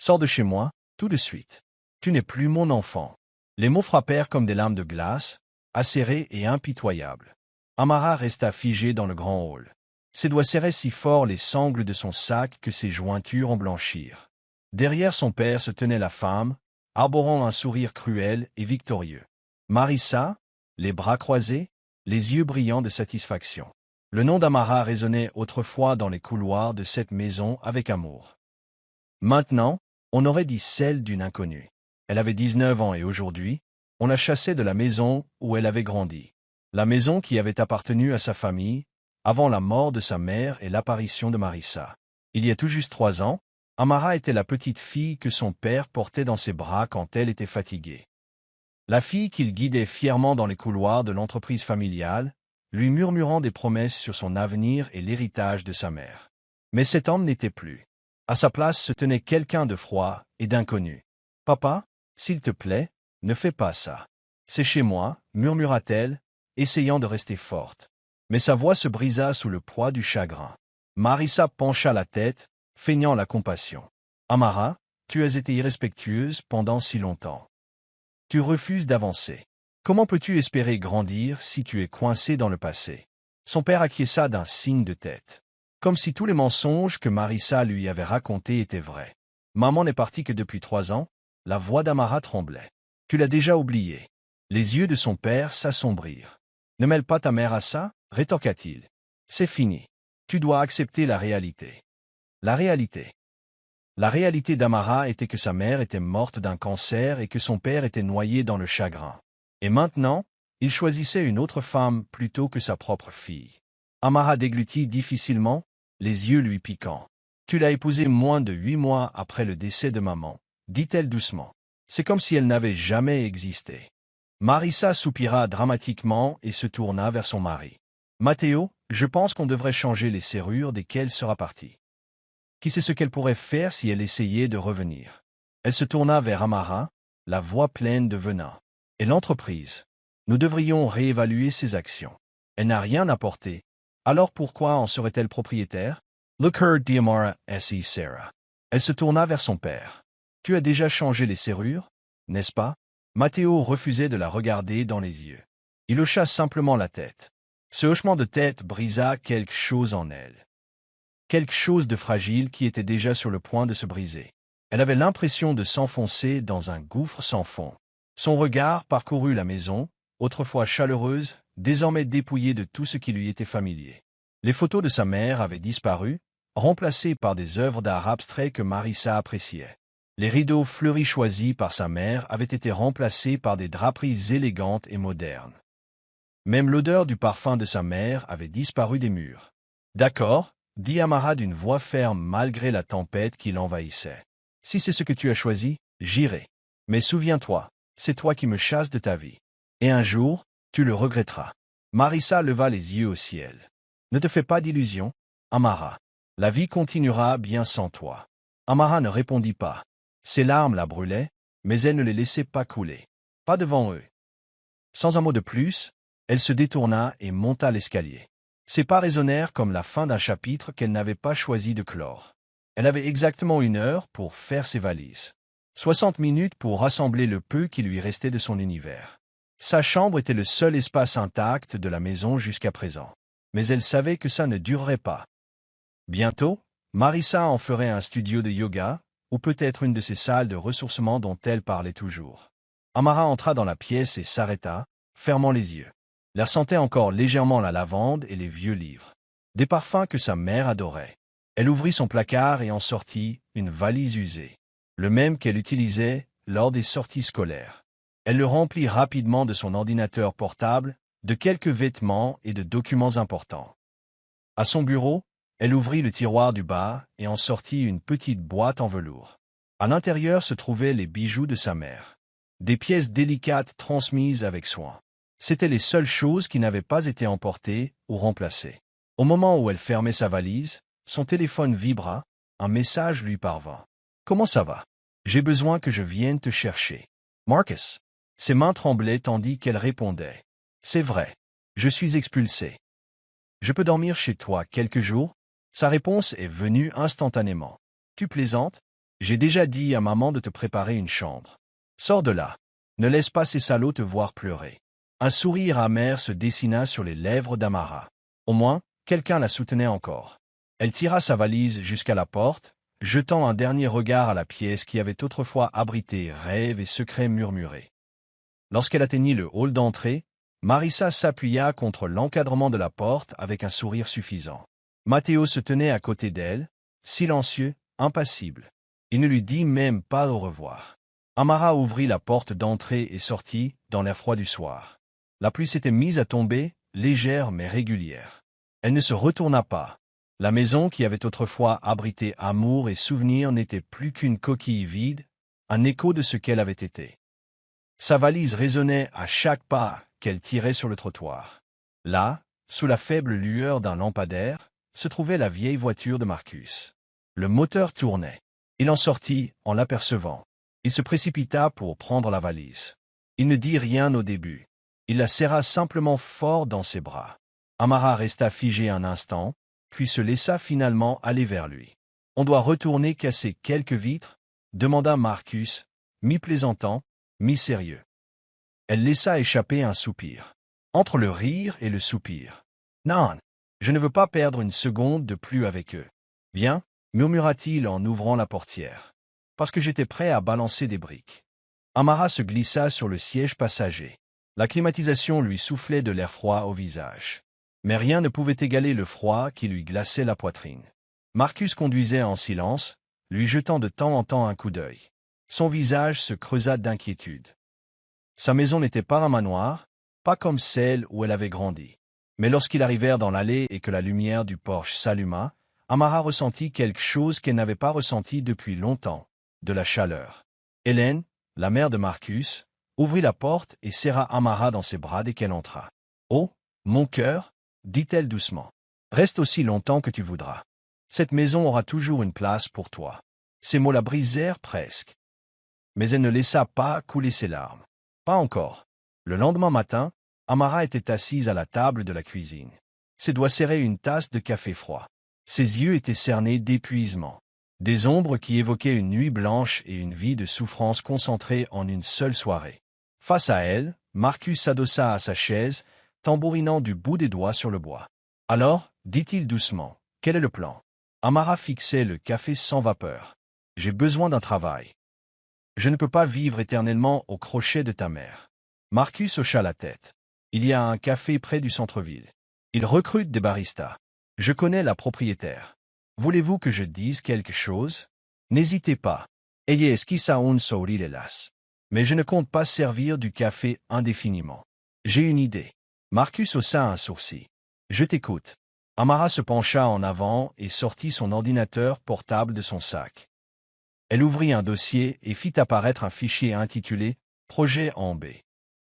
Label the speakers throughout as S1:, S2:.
S1: Sors de chez moi, tout de suite. Tu n'es plus mon enfant. Les mots frappèrent comme des lames de glace, acérées et impitoyables. Amara resta figé dans le grand hall. Ses doigts serraient si fort les sangles de son sac que ses jointures en blanchirent. Derrière son père se tenait la femme, arborant un sourire cruel et victorieux. Marissa, les bras croisés, les yeux brillants de satisfaction. Le nom d'Amara résonnait autrefois dans les couloirs de cette maison avec amour. Maintenant, on aurait dit celle d'une inconnue. Elle avait 19 ans et aujourd'hui, on la chassait de la maison où elle avait grandi. La maison qui avait appartenu à sa famille, avant la mort de sa mère et l'apparition de Marissa. Il y a tout juste 3 ans, Amara était la petite fille que son père portait dans ses bras quand elle était fatiguée. La fille qu'il guidait fièrement dans les couloirs de l'entreprise familiale, lui murmurant des promesses sur son avenir et l'héritage de sa mère. Mais cet homme n'était plus. À sa place se tenait quelqu'un de froid et d'inconnu. « Papa, s'il te plaît, ne fais pas ça. C'est chez moi, murmura-t-elle, essayant de rester forte. Mais sa voix se brisa sous le poids du chagrin. Marissa pencha la tête, feignant la compassion. « Amara, tu as été irrespectueuse pendant si longtemps. Tu refuses d'avancer. Comment peux-tu espérer grandir si tu es coincé dans le passé ?» Son père acquiesça d'un signe de tête. Comme si tous les mensonges que Marissa lui avait racontés étaient vrais. « Maman n'est partie que depuis 3 ans. » La voix d'Amara tremblait. « Tu l'as déjà oublié. » Les yeux de son père s'assombrirent. « Ne mêle pas ta mère à ça, rétorqua-t-il. C'est fini. Tu dois accepter la réalité. La réalité. La réalité d'Amara était que sa mère était morte d'un cancer et que son père était noyé dans le chagrin. Et maintenant, il choisissait une autre femme plutôt que sa propre fille. Amara déglutit difficilement, les yeux lui piquant. « Tu l'as épousée moins de 8 mois après le décès de maman, » dit-elle doucement. C'est comme si elle n'avait jamais existé. Marissa soupira dramatiquement et se tourna vers son mari. « Matteo, je pense qu'on devrait changer les serrures desquelles sera partie. Qui sait ce qu'elle pourrait faire si elle essayait de revenir ?» Elle se tourna vers Amara, la voix pleine de venin. « Et l'entreprise? Nous devrions réévaluer ses actions. Elle n'a rien apporté. Alors pourquoi en serait-elle propriétaire ?» Look her, dit Amara, S.E. Sarah. Elle se tourna vers son père. « Tu as déjà changé les serrures, n'est-ce pas ?» Matteo refusait de la regarder dans les yeux. Il hocha simplement la tête. Ce hochement de tête brisa quelque chose en elle. Quelque chose de fragile qui était déjà sur le point de se briser. Elle avait l'impression de s'enfoncer dans un gouffre sans fond. Son regard parcourut la maison, autrefois chaleureuse, désormais dépouillée de tout ce qui lui était familier. Les photos de sa mère avaient disparu, remplacées par des œuvres d'art abstrait que Marissa appréciait. Les rideaux fleuris choisis par sa mère avaient été remplacés par des draperies élégantes et modernes. Même l'odeur du parfum de sa mère avait disparu des murs. « D'accord, » dit Amara d'une voix ferme malgré la tempête qui l'envahissait. « Si c'est ce que tu as choisi, j'irai. Mais souviens-toi, c'est toi qui me chasses de ta vie. Et un jour, tu le regretteras. » Marissa leva les yeux au ciel. « Ne te fais pas d'illusions, Amara. La vie continuera bien sans toi. » Amara ne répondit pas. Ses larmes la brûlaient, mais elle ne les laissait pas couler. Pas devant eux. Sans un mot de plus, elle se détourna et monta l'escalier. Ses pas résonnèrent comme la fin d'un chapitre qu'elle n'avait pas choisi de clore. Elle avait exactement 1 heure pour faire ses valises. 60 minutes pour rassembler le peu qui lui restait de son univers. Sa chambre était le seul espace intact de la maison jusqu'à présent. Mais elle savait que ça ne durerait pas. Bientôt, Marissa en ferait un studio de yoga, ou peut-être une de ces salles de ressourcement dont elle parlait toujours. Amara entra dans la pièce et s'arrêta, fermant les yeux. L'air sentait encore légèrement la lavande et les vieux livres. Des parfums que sa mère adorait. Elle ouvrit son placard et en sortit une valise usée. Le même qu'elle utilisait lors des sorties scolaires. Elle le remplit rapidement de son ordinateur portable, de quelques vêtements et de documents importants. À son bureau, elle ouvrit le tiroir du bas et en sortit une petite boîte en velours. À l'intérieur se trouvaient les bijoux de sa mère. Des pièces délicates transmises avec soin. C'étaient les seules choses qui n'avaient pas été emportées ou remplacées. Au moment où elle fermait sa valise, son téléphone vibra, un message lui parvint. « Comment ça va? J'ai besoin que je vienne te chercher. Marcus. » Ses mains tremblaient tandis qu'elle répondait. « C'est vrai. Je suis expulsée. Je peux dormir chez toi quelques jours ?» Sa réponse est venue instantanément. « Tu plaisantes? J'ai déjà dit à maman de te préparer une chambre. Sors de là. Ne laisse pas ces salauds te voir pleurer. Un sourire amer se dessina sur les lèvres d'Amara. Au moins, quelqu'un la soutenait encore. Elle tira sa valise jusqu'à la porte, jetant un dernier regard à la pièce qui avait autrefois abrité rêves et secrets murmurés. Lorsqu'elle atteignit le hall d'entrée, Marissa s'appuya contre l'encadrement de la porte avec un sourire suffisant. Matteo se tenait à côté d'elle, silencieux, impassible. Il ne lui dit même pas au revoir. Amara ouvrit la porte d'entrée et sortit, dans l'air froid du soir. La pluie s'était mise à tomber, légère mais régulière. Elle ne se retourna pas. La maison qui avait autrefois abrité amour et souvenirs n'était plus qu'une coquille vide, un écho de ce qu'elle avait été. Sa valise résonnait à chaque pas qu'elle tirait sur le trottoir. Là, sous la faible lueur d'un lampadaire, se trouvait la vieille voiture de Marcus. Le moteur tournait. Il en sortit en l'apercevant. Il se précipita pour prendre la valise. Il ne dit rien au début. Il la serra simplement fort dans ses bras. Amara resta figée un instant, puis se laissa finalement aller vers lui. « On doit retourner casser quelques vitres ?» demanda Marcus, mi-plaisantant, mi-sérieux. Elle laissa échapper un soupir. Entre le rire et le soupir. « Non, je ne veux pas perdre une seconde de plus avec eux. »« Bien, » murmura-t-il en ouvrant la portière. Parce que j'étais prêt à balancer des briques. Amara se glissa sur le siège passager. La climatisation lui soufflait de l'air froid au visage. Mais rien ne pouvait égaler le froid qui lui glaçait la poitrine. Marcus conduisait en silence, lui jetant de temps en temps un coup d'œil. Son visage se creusa d'inquiétude. Sa maison n'était pas un manoir, pas comme celle où elle avait grandi. Mais lorsqu'ils arrivèrent dans l'allée et que la lumière du porche s'alluma, Amara ressentit quelque chose qu'elle n'avait pas ressenti depuis longtemps, de la chaleur. Hélène, la mère de Marcus, ouvrit la porte et serra Amara dans ses bras dès qu'elle entra. « Oh, mon cœur, dit-elle doucement. Reste aussi longtemps que tu voudras. Cette maison aura toujours une place pour toi. » Ces mots la brisèrent presque. Mais elle ne laissa pas couler ses larmes. Pas encore. Le lendemain matin, Amara était assise à la table de la cuisine. Ses doigts serraient une tasse de café froid. Ses yeux étaient cernés d'épuisement. Des ombres qui évoquaient une nuit blanche et une vie de souffrance concentrée en une seule soirée. Face à elle, Marcus s'adossa à sa chaise, tambourinant du bout des doigts sur le bois. « Alors, dit-il doucement, quel est le plan ?» Amara fixait le café sans vapeur. « J'ai besoin d'un travail. Je ne peux pas vivre éternellement au crochet de ta mère. » Marcus hocha la tête. « Il y a un café près du centre-ville. Il recrute des baristas. Je connais la propriétaire. Voulez-vous que je dise quelque chose? N'hésitez pas. Ayez esquissa un sourirelas. Mais je ne compte pas servir du café indéfiniment. J'ai une idée. » Marcus haussa un sourcil. « Je t'écoute. » Amara se pencha en avant et sortit son ordinateur portable de son sac. Elle ouvrit un dossier et fit apparaître un fichier intitulé « Projet en B ».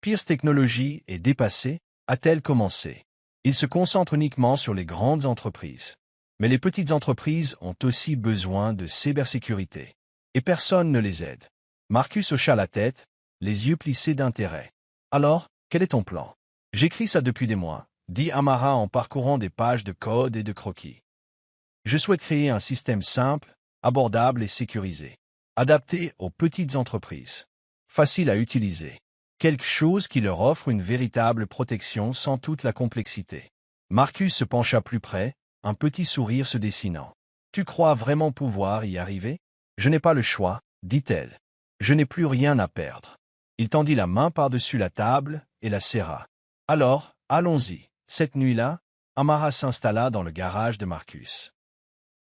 S1: Pierce Technologies est dépassée, a-t-elle commencé. Il se concentre uniquement sur les grandes entreprises. Mais les petites entreprises ont aussi besoin de cybersécurité. Et personne ne les aide. Marcus hocha la tête, les yeux plissés d'intérêt. « Alors, quel est ton plan ?»« J'écris ça depuis des mois, » dit Amara en parcourant des pages de code et de croquis. « Je souhaite créer un système simple, abordable et sécurisé, adapté aux petites entreprises, facile à utiliser, quelque chose qui leur offre une véritable protection sans toute la complexité. » Marcus se pencha plus près, un petit sourire se dessinant. « Tu crois vraiment pouvoir y arriver? »« Je n'ai pas le choix, » dit-elle. « Je n'ai plus rien à perdre. » Il tendit la main par-dessus la table et la serra. « Alors, allons-y. » Cette nuit-là, Amara s'installa dans le garage de Marcus.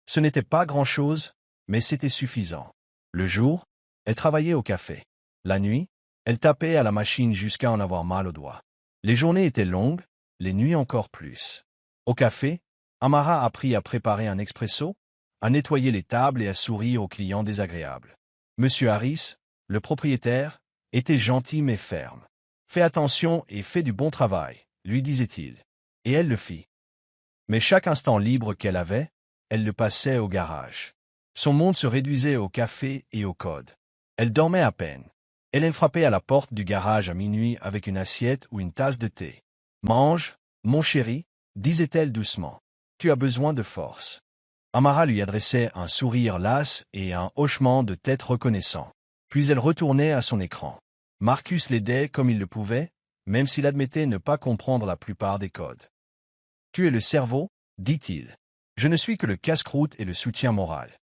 S1: Ce n'était pas grand-chose, mais c'était suffisant. Le jour, elle travaillait au café. La nuit, elle tapait à la machine jusqu'à en avoir mal aux doigts. Les journées étaient longues, les nuits encore plus. Au café, Amara apprit à préparer un expresso, à nettoyer les tables et à sourire aux clients désagréables. Monsieur Harris, le propriétaire, était gentil mais ferme. « Fais attention et fais du bon travail », lui disait-il. Et elle le fit. Mais chaque instant libre qu'elle avait, elle le passait au garage. Son monde se réduisait au café et au code. Elle dormait à peine. Hélène frappait à la porte du garage à minuit avec une assiette ou une tasse de thé. « Mange, mon chéri, disait-elle doucement. Tu as besoin de force. Amara lui adressait un sourire las et un hochement de tête reconnaissant. Puis elle retournait à son écran. Marcus l'aidait comme il le pouvait, même s'il admettait ne pas comprendre la plupart des codes. « Tu es le cerveau » dit-il. « Je ne suis que le casse-croûte et le soutien moral. »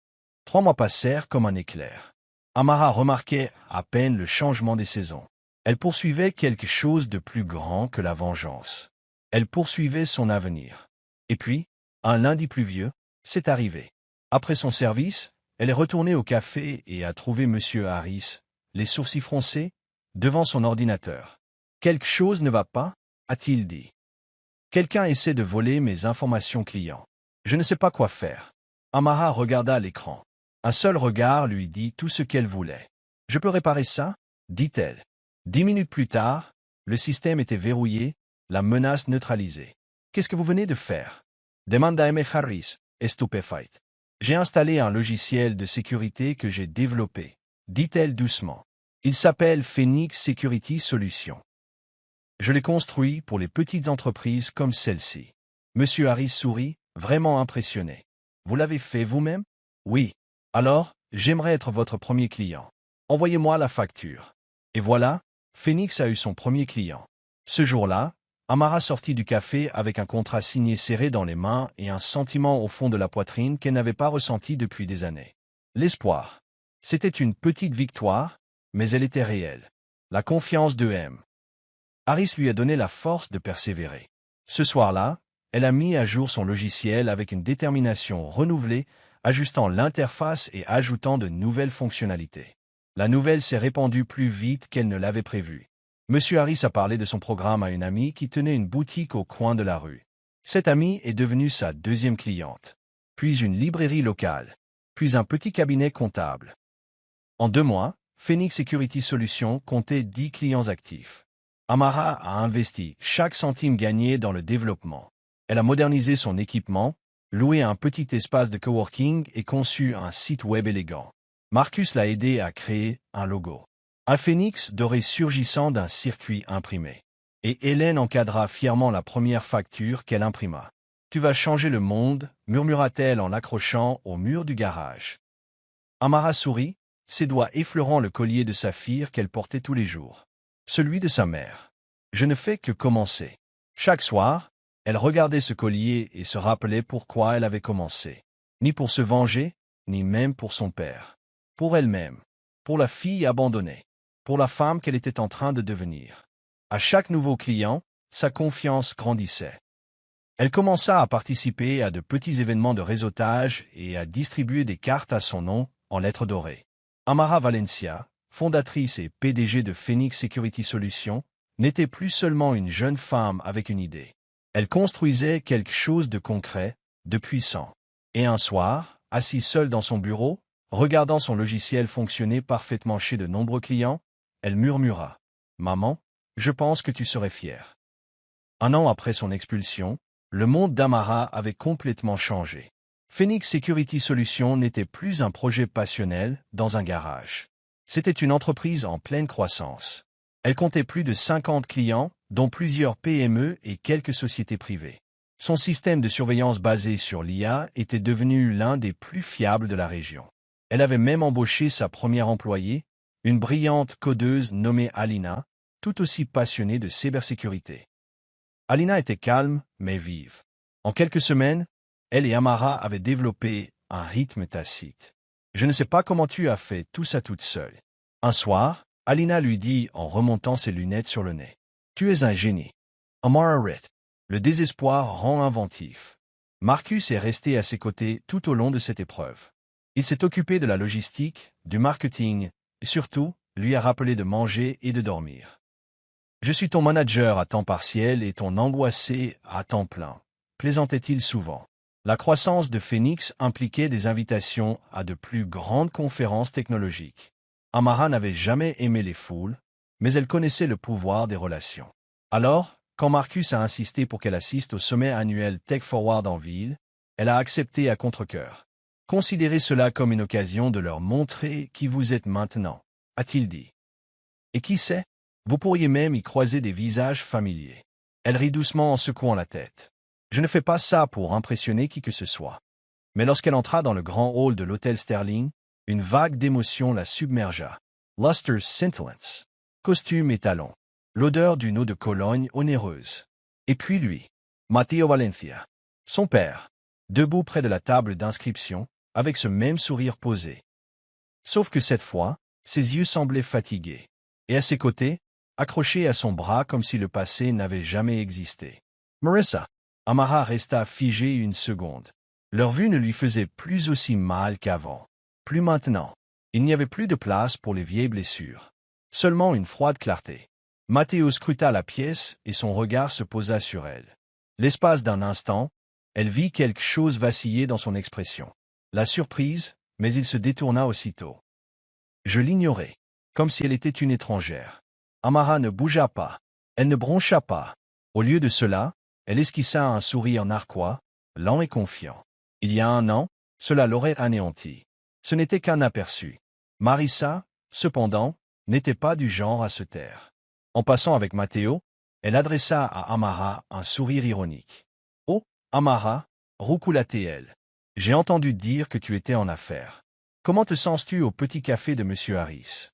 S1: 3 mois passèrent comme un éclair. Amara remarquait à peine le changement des saisons. Elle poursuivait quelque chose de plus grand que la vengeance. Elle poursuivait son avenir. Et puis, un lundi pluvieux, c'est arrivé. Après son service, elle est retournée au café et a trouvé M. Harris, les sourcils froncés, devant son ordinateur. « Quelque chose ne va pas » a-t-il dit. « Quelqu'un essaie de voler mes informations clients. Je ne sais pas quoi faire. » Amara regarda l'écran. Un seul regard lui dit tout ce qu'elle voulait. « Je peux réparer ça » dit-elle. 10 minutes plus tard, le système était verrouillé, la menace neutralisée. « Qu'est-ce que vous venez de faire » demanda M. Harris, stupéfaite. « J'ai installé un logiciel de sécurité que j'ai développé, dit-elle doucement. Il s'appelle Phoenix Security Solutions. Je l'ai construit pour les petites entreprises comme celle-ci. » M. Harris sourit, vraiment impressionné. « Vous l'avez fait vous-même » ? « Oui. Alors, j'aimerais être votre premier client. Envoyez-moi la facture. » Et voilà, Phoenix a eu son premier client. Ce jour-là, Amara sortit du café avec un contrat signé serré dans les mains et un sentiment au fond de la poitrine qu'elle n'avait pas ressenti depuis des années. L'espoir. C'était une petite victoire, mais elle était réelle. La confiance de M. Harris lui a donné la force de persévérer. Ce soir-là, elle a mis à jour son logiciel avec une détermination renouvelée, ajustant l'interface et ajoutant de nouvelles fonctionnalités. La nouvelle s'est répandue plus vite qu'elle ne l'avait prévu. M. Harris a parlé de son programme à une amie qui tenait une boutique au coin de la rue. Cette amie est devenue sa deuxième cliente. Puis une librairie locale. Puis un petit cabinet comptable. En 2 mois, Phoenix Security Solutions comptait 10 clients actifs. Amara a investi chaque centime gagné dans le développement. Elle a modernisé son équipement, loué un petit espace de coworking et conçu un site web élégant. Marcus l'a aidé à créer un logo. Un phénix doré surgissant d'un circuit imprimé. Et Hélène encadra fièrement la première facture qu'elle imprima. « Tu vas changer le monde » murmura-t-elle en l'accrochant au mur du garage. Amara sourit, ses doigts effleurant le collier de saphir qu'elle portait tous les jours. Celui de sa mère. Je ne fais que commencer. Chaque soir, elle regardait ce collier et se rappelait pourquoi elle avait commencé. Ni pour se venger, ni même pour son père. Pour elle-même. Pour la fille abandonnée. Pour la femme qu'elle était en train de devenir. À chaque nouveau client, sa confiance grandissait. Elle commença à participer à de petits événements de réseautage et à distribuer des cartes à son nom en lettres dorées. Amara Valencia, fondatrice et PDG de Phoenix Security Solutions, n'était plus seulement une jeune femme avec une idée. Elle construisait quelque chose de concret, de puissant. Et un soir, assise seule dans son bureau, regardant son logiciel fonctionner parfaitement chez de nombreux clients, elle murmura « Maman, je pense que tu serais fière. » 1 an après son expulsion, le monde d'Amara avait complètement changé. Phoenix Security Solutions n'était plus un projet passionnel dans un garage. C'était une entreprise en pleine croissance. Elle comptait plus de 50 clients, dont plusieurs PME et quelques sociétés privées. Son système de surveillance basé sur l'IA était devenu l'un des plus fiables de la région. Elle avait même embauché sa première employée, une brillante codeuse nommée Alina, tout aussi passionnée de cybersécurité. Alina était calme, mais vive. En quelques semaines, elle et Amara avaient développé un rythme tacite. « Je ne sais pas comment tu as fait tout ça toute seule. » Un soir, Alina lui dit en remontant ses lunettes sur le nez. « Tu es un génie. » Amara rit. Le désespoir rend inventif. Marcus est resté à ses côtés tout au long de cette épreuve. Il s'est occupé de la logistique, du marketing, et surtout, lui a rappelé de manger et de dormir. « Je suis ton manager à temps partiel et ton angoissé à temps plein, » plaisantait-il souvent. La croissance de Phoenix impliquait des invitations à de plus grandes conférences technologiques. Amara n'avait jamais aimé les foules, mais elle connaissait le pouvoir des relations. Alors, quand Marcus a insisté pour qu'elle assiste au sommet annuel Tech Forward en ville, elle a accepté à contre-cœur. « Considérez cela comme une occasion de leur montrer qui vous êtes maintenant, » a-t-il dit. Et qui sait, vous pourriez même y croiser des visages familiers. Elle rit doucement en secouant la tête. « Je ne fais pas ça pour impressionner qui que ce soit. Mais lorsqu'elle entra dans le grand hall de l'hôtel Sterling, une vague d'émotion la submergea. Luster's scintillants, costume et talons, l'odeur d'une eau de Cologne onéreuse. Et puis lui, Matteo Valencia, son père, debout près de la table d'inscription, avec ce même sourire posé. Sauf que cette fois, ses yeux semblaient fatigués. Et à ses côtés, accroché à son bras comme si le passé n'avait jamais existé. Marissa. Amara resta figée une seconde. Leur vue ne lui faisait plus aussi mal qu'avant. Plus maintenant. Il n'y avait plus de place pour les vieilles blessures. Seulement une froide clarté. Matteo scruta la pièce et son regard se posa sur elle. L'espace d'un instant, elle vit quelque chose vaciller dans son expression. La surprise, mais il se détourna aussitôt. Je l'ignorais, comme si elle était une étrangère. Amara ne bougea pas. Elle ne broncha pas. Au lieu de cela, elle esquissa un sourire narquois, lent et confiant. Il y a un an, cela l'aurait anéanti. Ce n'était qu'un aperçu. Marissa, cependant, n'était pas du genre à se taire. En passant avec Matteo, elle adressa à Amara un sourire ironique. « Oh, Amara, roucoula-t-elle. J'ai entendu dire que tu étais en affaires. Comment te sens-tu au petit café de Monsieur Harris ?»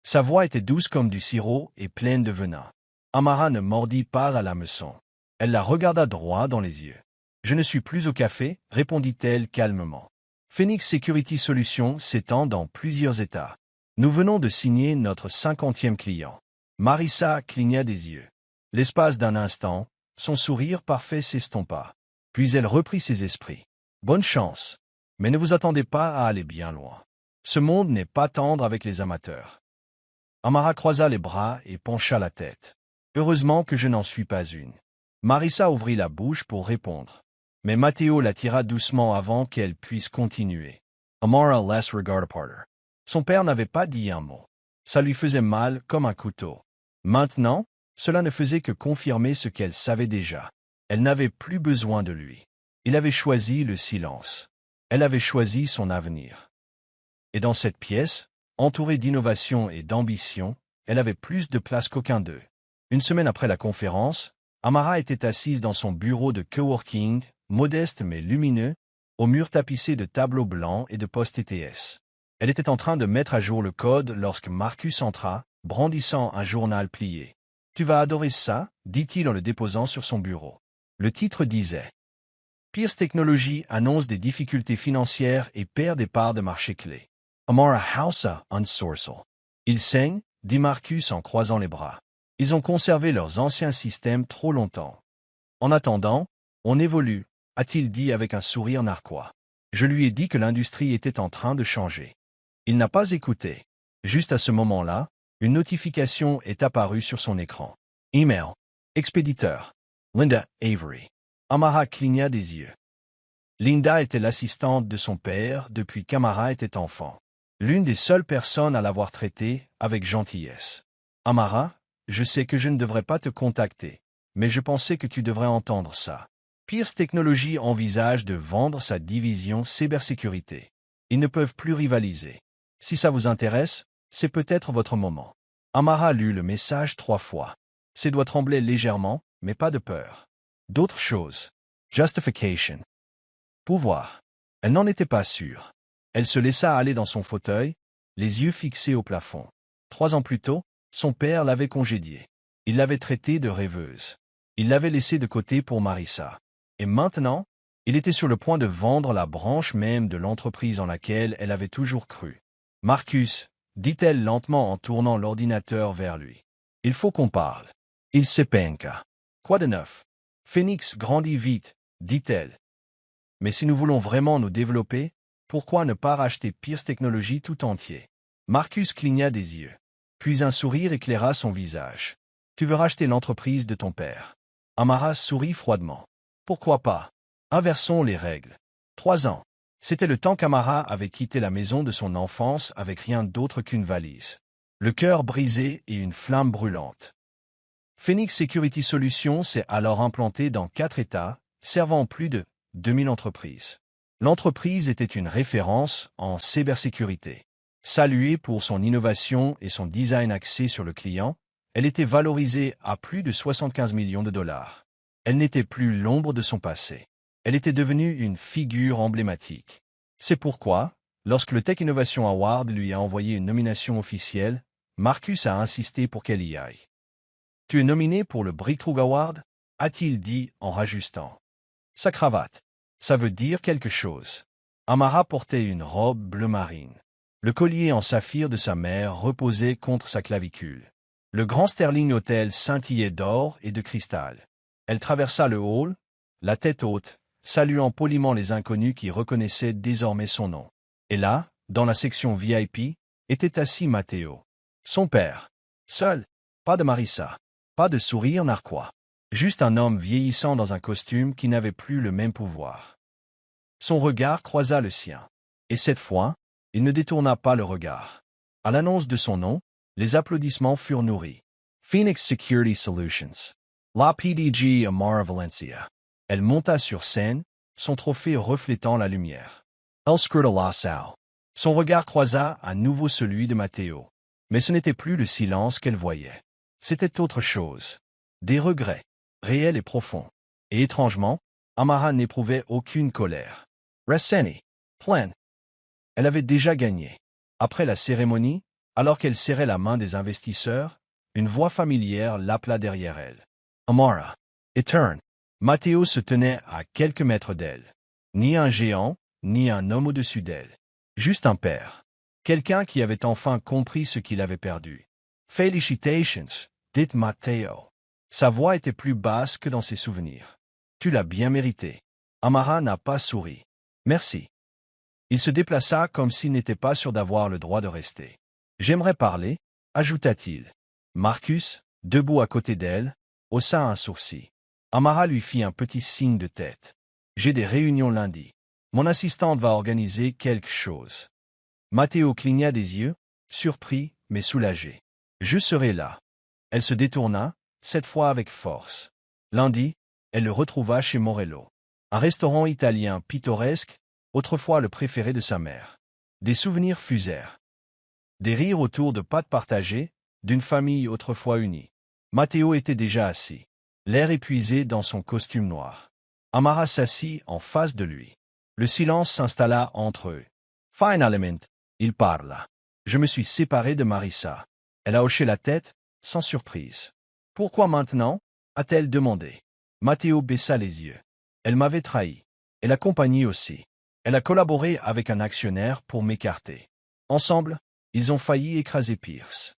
S1: Sa voix était douce comme du sirop et pleine de venin. Amara ne mordit pas à l'hameçon. Elle la regarda droit dans les yeux. « Je ne suis plus au café, répondit-elle calmement. Phoenix Security Solutions s'étend dans plusieurs États. Nous venons de signer notre 50e client. » Marissa cligna des yeux. L'espace d'un instant, son sourire parfait s'estompa. Puis elle reprit ses esprits. « Bonne chance. Mais ne vous attendez pas à aller bien loin. Ce monde n'est pas tendre avec les amateurs. » Amara croisa les bras et pencha la tête. « Heureusement que je n'en suis pas une. » Marissa ouvrit la bouche pour répondre. Mais Matteo la tira doucement avant qu'elle puisse continuer. Amara laisse regarder partir. Son père n'avait pas dit un mot. Ça lui faisait mal comme un couteau. Maintenant, cela ne faisait que confirmer ce qu'elle savait déjà. Elle n'avait plus besoin de lui. Il avait choisi le silence. Elle avait choisi son avenir. Et dans cette pièce, entourée d'innovation et d'ambition, elle avait plus de place qu'aucun d'eux. Une semaine après la conférence, Amara était assise dans son bureau de coworking, modeste mais lumineux, aux murs tapissés de tableaux blancs et de postes ETS. Elle était en train de mettre à jour le code lorsque Marcus entra, brandissant un journal plié. « Tu vas adorer ça » dit-il en le déposant sur son bureau. Le titre disait « Pierce Technologies annonce des difficultés financières et perd des parts de marché clés. Amara Hausa Unsourcel. » Ils saignent, dit Marcus en croisant les bras. Ils ont conservé leurs anciens systèmes trop longtemps. En attendant, on évolue, a-t-il dit avec un sourire narquois. Je lui ai dit que l'industrie était en train de changer. Il n'a pas écouté. Juste à ce moment-là, une notification est apparue sur son écran. Email. Expéditeur. Linda Avery. Amara cligna des yeux. Linda était l'assistante de son père depuis qu'Amara était enfant. L'une des seules personnes à l'avoir traitée avec gentillesse. Amara, je sais que je ne devrais pas te contacter, mais je pensais que tu devrais entendre ça. Pierce Technologies envisage de vendre sa division cybersécurité. Ils ne peuvent plus rivaliser. Si ça vous intéresse, c'est peut-être votre moment. Amara lut le message 3 fois. Ses doigts tremblaient légèrement, mais pas de peur. D'autres choses. Justification. Pouvoir. Elle n'en était pas sûre. Elle se laissa aller dans son fauteuil, les yeux fixés au plafond. 3 ans plus tôt, son père l'avait congédiée. Il l'avait traitée de rêveuse. Il l'avait laissée de côté pour Marissa. Et maintenant, il était sur le point de vendre la branche même de l'entreprise en laquelle elle avait toujours cru. « Marcus » dit-elle lentement en tournant l'ordinateur vers lui. « Il faut qu'on parle. » Il s'épenca. « Quoi de neuf ?»« Phoenix grandit vite, » dit-elle. « Mais si nous voulons vraiment nous développer, pourquoi ne pas racheter Pierce Technologies tout entier ?» Marcus cligna des yeux. Puis un sourire éclaira son visage. « Tu veux racheter l'entreprise de ton père ?» Amara sourit froidement. « Pourquoi pas? Inversons les règles. 3 ans. C'était le temps qu'Amara avait quitté la maison de son enfance avec rien d'autre qu'une valise. Le cœur brisé et une flamme brûlante. Phoenix Security Solutions s'est alors implantée dans 4 États, servant plus de 2000 entreprises. L'entreprise était une référence en cybersécurité. Saluée pour son innovation et son design axé sur le client, elle était valorisée à plus de 75 millions de dollars. Elle n'était plus l'ombre de son passé. Elle était devenue une figure emblématique. C'est pourquoi, lorsque le Tech Innovation Award lui a envoyé une nomination officielle, Marcus a insisté pour qu'elle y aille. « Tu es nominé pour le Breakthrough Award ?» a-t-il dit en rajustant. Sa cravate. Ça veut dire quelque chose. Amara portait une robe bleu marine. Le collier en saphir de sa mère reposait contre sa clavicule. Le grand Sterling Hotel scintillait d'or et de cristal. Elle traversa le hall, la tête haute, saluant poliment les inconnus qui reconnaissaient désormais son nom. Et là, dans la section VIP, était assis Matteo. Son père. Seul. Pas de Marissa. Pas de sourire narquois. Juste un homme vieillissant dans un costume qui n'avait plus le même pouvoir. Son regard croisa le sien. Et cette fois, il ne détourna pas le regard. À l'annonce de son nom, les applaudissements furent nourris. Phoenix Security Solutions. La PDG Amara Valencia. Elle monta sur scène, son trophée reflétant la lumière. Elle scruta la salle. Son regard croisa à nouveau celui de Matteo. Mais ce n'était plus le silence qu'elle voyait. C'était autre chose. Des regrets, réels et profonds. Et étrangement, Amara n'éprouvait aucune colère. Rasseni, pleine. Elle avait déjà gagné. Après la cérémonie, alors qu'elle serrait la main des investisseurs, une voix familière l'appela derrière elle. Amara. Etern. Matteo se tenait à quelques mètres d'elle. Ni un géant, ni un homme au-dessus d'elle. Juste un père. Quelqu'un qui avait enfin compris ce qu'il avait perdu. Felicitations, dit Matteo. Sa voix était plus basse que dans ses souvenirs. Tu l'as bien mérité. Amara n'a pas souri. Merci. Il se déplaça comme s'il n'était pas sûr d'avoir le droit de rester. J'aimerais parler, ajouta-t-il. Marcus, debout à côté d'elle, haussa un sourcil. Amara lui fit un petit signe de tête. J'ai des réunions lundi. Mon assistante va organiser quelque chose. Matteo cligna des yeux, surpris mais soulagé. Je serai là. Elle se détourna, cette fois avec force. Lundi, elle le retrouva chez Morello. Un restaurant italien pittoresque, autrefois le préféré de sa mère. Des souvenirs fusèrent. Des rires autour de pâtes partagées, d'une famille autrefois unie. Matteo était déjà assis, l'air épuisé dans son costume noir. Amara s'assit en face de lui. Le silence s'installa entre eux. Finalement, il parla. Je me suis séparé de Marissa. Elle a hoché la tête, sans surprise. Pourquoi maintenant? A-t-elle demandé. Matteo baissa les yeux. Elle m'avait trahi. Et la compagnie aussi. Elle a collaboré avec un actionnaire pour m'écarter. Ensemble, ils ont failli écraser Pierce.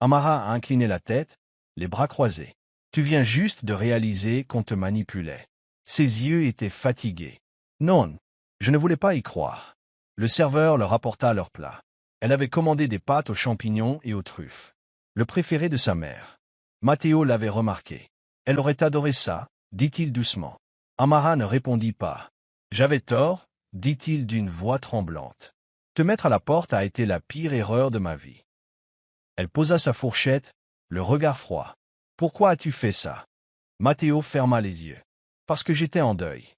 S1: Amara a incliné la tête, les bras croisés. Tu viens juste de réaliser qu'on te manipulait. Ses yeux étaient fatigués. Non, je ne voulais pas y croire. Le serveur leur apporta leur plat. Elle avait commandé des pâtes aux champignons et aux truffes. Le préféré de sa mère. Matteo l'avait remarqué. Elle aurait adoré ça, dit-il doucement. Amara ne répondit pas. J'avais tort, dit-il d'une voix tremblante. Te mettre à la porte a été la pire erreur de ma vie. Elle posa sa fourchette, le regard froid. Pourquoi as-tu fait ça? Matteo ferma les yeux. Parce que j'étais en deuil.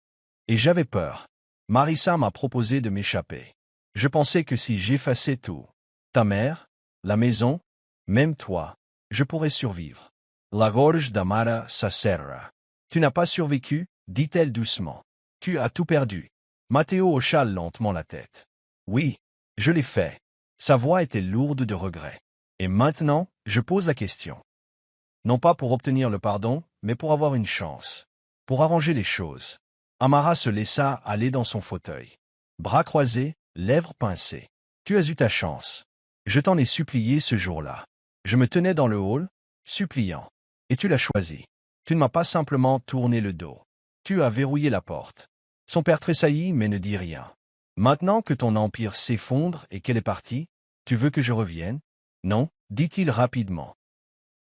S1: Et j'avais peur. Marissa m'a proposé de m'échapper. Je pensais que si j'effaçais tout, ta mère, la maison, même toi, je pourrais survivre. La gorge d'Amara s'asserra. Tu n'as pas survécu, dit-elle doucement. Tu as tout perdu. Matteo hocha lentement la tête. Oui, je l'ai fait. Sa voix était lourde de regret. Et maintenant, je pose la question. Non pas pour obtenir le pardon, mais pour avoir une chance. Pour arranger les choses. Amara se laissa aller dans son fauteuil. Bras croisés, lèvres pincées. Tu as eu ta chance. Je t'en ai supplié ce jour-là. Je me tenais dans le hall, suppliant. Et tu l'as choisi. Tu ne m'as pas simplement tourné le dos. Tu as verrouillé la porte. Son père tressaillit mais ne dit rien. Maintenant que ton empire s'effondre et qu'elle est partie, tu veux que je revienne? Non, dit-il rapidement.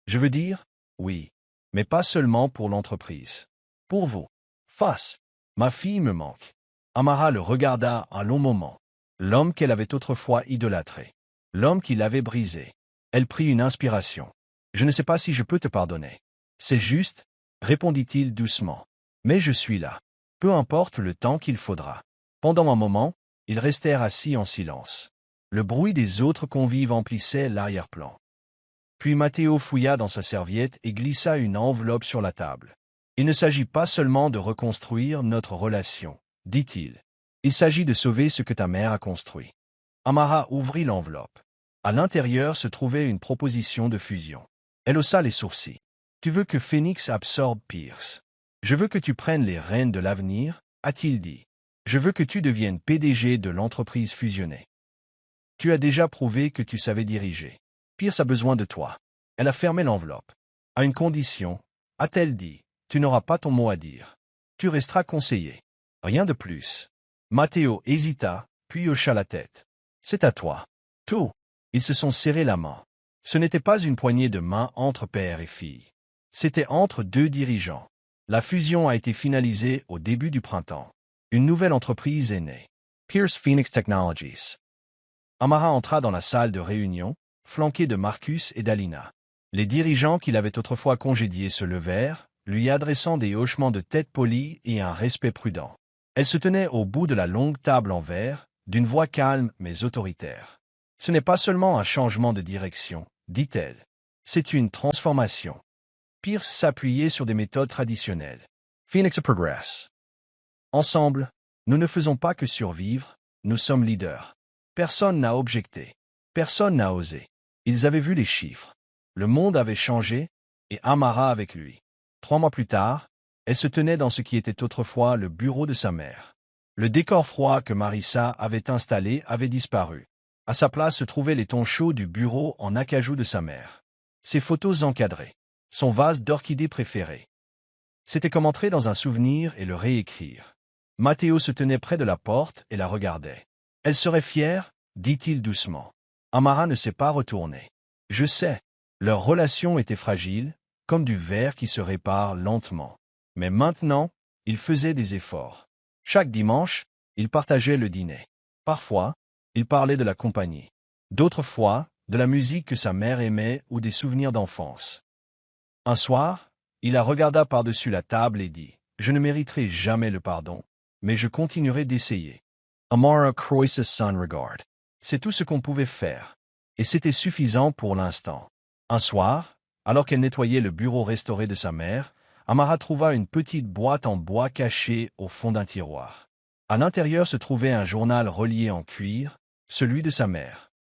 S1: Je veux dire, oui, mais pas seulement pour l'entreprise. Pour vous. Face. Ma fille me manque. Amara le regarda un long moment. L'homme qu'elle avait autrefois idolâtré. L'homme qui l'avait brisé. Elle prit une inspiration. Je ne sais pas si je peux te pardonner. C'est juste, répondit-il doucement. Mais je suis là. Peu importe le temps qu'il faudra. Pendant un moment, ils restèrent assis en silence. Le bruit des autres convives emplissait l'arrière-plan. Puis Matteo fouilla dans sa serviette et glissa une enveloppe sur la table. Il ne s'agit pas seulement de reconstruire notre relation, dit-il. Il s'agit de sauver ce que ta mère a construit. Amara ouvrit l'enveloppe. À l'intérieur se trouvait une proposition de fusion. Elle haussa les sourcils. Tu veux que Phoenix absorbe Pierce. Je veux que tu prennes les rênes de l'avenir, a-t-il dit. Je veux que tu deviennes PDG de l'entreprise fusionnée. Tu as déjà prouvé que tu savais diriger. Pierce a besoin de toi. Elle a fermé l'enveloppe. À une condition, a-t-elle dit, tu n'auras pas ton mot à dire. Tu resteras conseiller. Rien de plus. Matteo hésita, puis hocha la tête. C'est à toi. Tout. Ils se sont serrés la main. Ce n'était pas une poignée de main entre père et fille. C'était entre deux dirigeants. La fusion a été finalisée au début du printemps. Une nouvelle entreprise est née. Pierce Phoenix Technologies. Amara entra dans la salle de réunion, flanqué de Marcus et d'Alina. Les dirigeants qu'il avait autrefois congédiés se levèrent, lui adressant des hochements de tête polis et un respect prudent. Elle se tenait au bout de la longue table en verre, d'une voix calme mais autoritaire. Ce n'est pas seulement un changement de direction, dit-elle. C'est une transformation. Pierce s'appuyait sur des méthodes traditionnelles. Phoenix Progress. Ensemble, nous ne faisons pas que survivre, nous sommes leaders. Personne n'a objecté. Personne n'a osé. Ils avaient vu les chiffres. Le monde avait changé, et Amara avec lui. 3 mois plus tard, elle se tenait dans ce qui était autrefois le bureau de sa mère. Le décor froid que Marissa avait installé avait disparu. À sa place se trouvaient les tons chauds du bureau en acajou de sa mère. Ses photos encadrées. Son vase d'orchidées préféré. C'était comme entrer dans un souvenir et le réécrire. Matteo se tenait près de la porte et la regardait. Elle serait fière, dit-il doucement. Amara ne s'est pas retournée. Je sais. Leur relation était fragile, comme du verre qui se répare lentement. Mais maintenant, ils faisaient des efforts. Chaque dimanche, ils partageaient le dîner. Parfois, ils parlaient de la compagnie. D'autres fois, de la musique que sa mère aimait ou des souvenirs d'enfance. Un soir, il la regarda par-dessus la table et dit « Je ne mériterai jamais le pardon, mais je continuerai d'essayer. » Amara croisa son regard. C'est tout ce qu'on pouvait faire. Et c'était suffisant pour l'instant. Un soir, alors qu'elle nettoyait le bureau restauré de sa mère, Amara trouva une petite boîte en bois cachée au fond d'un tiroir. À l'intérieur se trouvait un journal relié en cuir, celui de sa mère.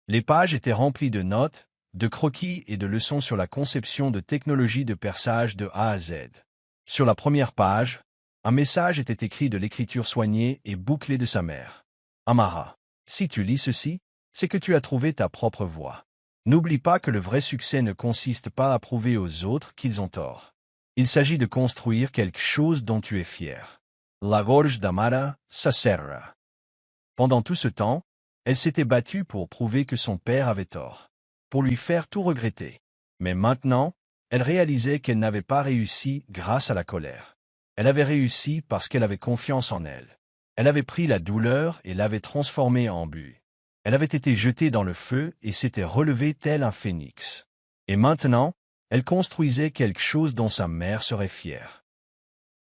S1: Les pages étaient remplies de notes, de croquis et de leçons sur la conception de technologies de perçage de A à Z. Sur la première page, un message était écrit de l'écriture soignée et bouclée de sa mère. Amara, si tu lis ceci, c'est que tu as trouvé ta propre voie. N'oublie pas que le vrai succès ne consiste pas à prouver aux autres qu'ils ont tort. Il s'agit de construire quelque chose dont tu es fier. La gorge d'Amara, sa serra. Pendant tout ce temps, elle s'était battue pour prouver que son père avait tort, pour lui faire tout regretter. Mais maintenant, elle réalisait qu'elle n'avait pas réussi grâce à la colère. Elle avait réussi parce qu'elle avait confiance en elle. Elle avait pris la douleur et l'avait transformée en but. Elle avait été jetée dans le feu et s'était relevée tel un phénix. Et maintenant, elle construisait quelque chose dont sa mère serait fière.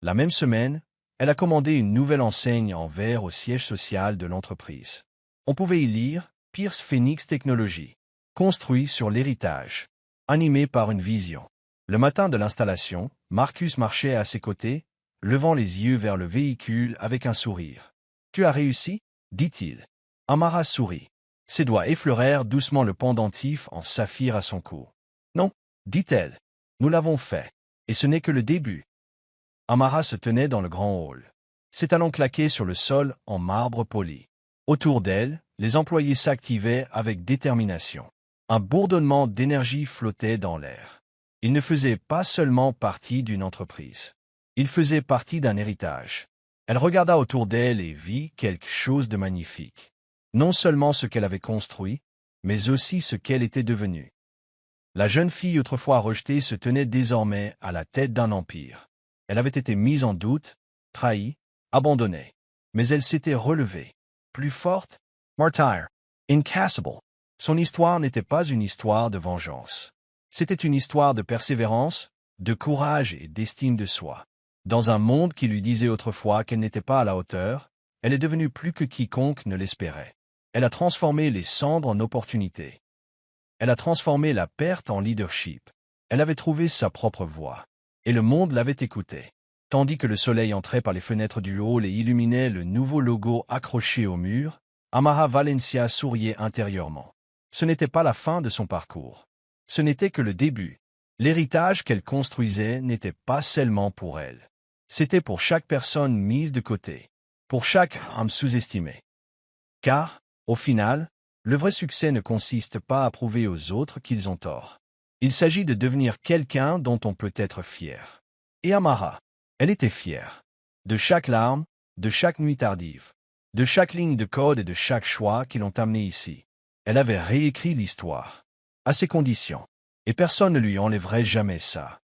S1: La même semaine, elle a commandé une nouvelle enseigne en verre au siège social de l'entreprise. On pouvait y lire « Pierce Phoenix Technologies », construit sur l'héritage, animé par une vision. Le matin de l'installation, Marcus marchait à ses côtés, levant les yeux vers le véhicule avec un sourire. « Tu as réussi ?» dit-il. Amara sourit. Ses doigts effleurèrent doucement le pendentif en saphir à son cou. « Non, dit-elle. Nous l'avons fait. Et ce n'est que le début. » Amara se tenait dans le grand hall. Ses talons claquaient sur le sol en marbre poli. Autour d'elle, les employés s'activaient avec détermination. Un bourdonnement d'énergie flottait dans l'air. Ils ne faisaient pas seulement partie d'une entreprise. Ils faisaient partie d'un héritage. Elle regarda autour d'elle et vit quelque chose de magnifique. Non seulement ce qu'elle avait construit, mais aussi ce qu'elle était devenue. La jeune fille autrefois rejetée se tenait désormais à la tête d'un empire. Elle avait été mise en doute, trahie, abandonnée. Mais elle s'était relevée. Plus forte, martyre, incassable. Son histoire n'était pas une histoire de vengeance. C'était une histoire de persévérance, de courage et d'estime de soi. Dans un monde qui lui disait autrefois qu'elle n'était pas à la hauteur, elle est devenue plus que quiconque ne l'espérait. Elle a transformé les cendres en opportunités. Elle a transformé la perte en leadership. Elle avait trouvé sa propre voie. et le monde l'avait écouté. Tandis que le soleil entrait par les fenêtres du hall et illuminait le nouveau logo accroché au mur, Amara Valencia souriait intérieurement. Ce n'était pas la fin de son parcours. Ce n'était que le début. L'héritage qu'elle construisait n'était pas seulement pour elle. C'était pour chaque personne mise de côté, pour chaque âme sous-estimée. Car, au final, le vrai succès ne consiste pas à prouver aux autres qu'ils ont tort. Il s'agit de devenir quelqu'un dont on peut être fier. Et Amara, elle était fière. De chaque larme, de chaque nuit tardive, de chaque ligne de code et de chaque choix qui l'ont amenée ici. Elle avait réécrit l'histoire. À ses conditions. Et personne ne lui enlèverait jamais ça.